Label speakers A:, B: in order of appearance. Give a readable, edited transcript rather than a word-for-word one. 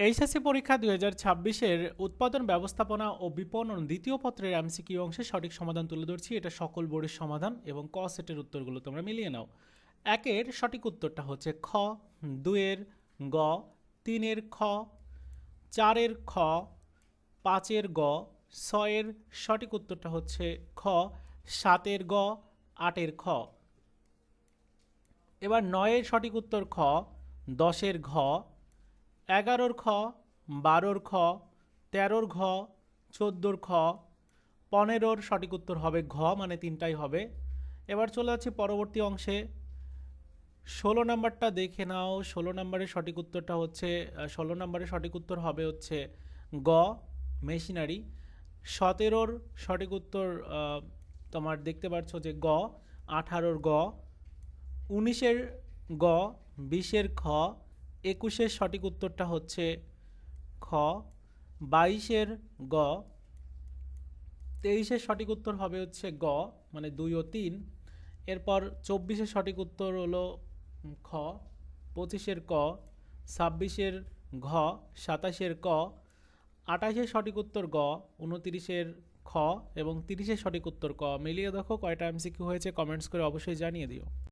A: HSC পরীক্ষা 2026-এর উৎপাদন ব্যবস্থাপনা ও বিপণন দ্বিতীয় পত্রের এমসিকিউ অংশে সঠিক সমাধান তুলে ধরছি। এটা সকল বোর্ডের সমাধান এবং ক সেটের উত্তরগুলো তোমরা মিলিয়ে নাও। একের সঠিক উত্তরটা হচ্ছে খ, দুয়ের গ, তিনের খ, চারের খ, পাঁচের গ, ছয়ের সঠিক উত্তরটা হচ্ছে খ, সাতের গ, আটের খ। এবার নয়ের সঠিক উত্তর খ, দশের ঘ, 11-র খ, 12-র খ, 13-র ঘ, 14-র খ, 15-র সঠিক উত্তর হবে ঘ, মানে তিনটাই হবে। এবার চলে যাচ্ছি পরবর্তী অংশে। 16 নাম্বারটা দেখে নাও। 16 নাম্বারের সঠিক উত্তরটা হচ্ছে 16 নাম্বারের সঠিক উত্তর হবে হচ্ছে গ, মেশিনারি। 17-র সঠিক উত্তর তোমার দেখতে পাচ্ছ যে গ, 18-র গ, 19-এর গ, 20-এর খ, 21-এর সঠিক উত্তরটা হচ্ছে খ, 22-এর গ, 23-এর সঠিক উত্তর হবে হচ্ছে গ, মানে 2 ও 3। এরপর 24-এর সঠিক উত্তর হলো খ, 25-এর ক, 26-এর ঘ, 27-এর ক, 28-এর সঠিক উত্তর গ, 29-এর খ এবং 30-এর সঠিক উত্তর ক। মিলিয়ে দেখো কয়টা এমসিকিউ হয়েছে, কমেন্টস করে অবশ্যই জানিয়ে দিও।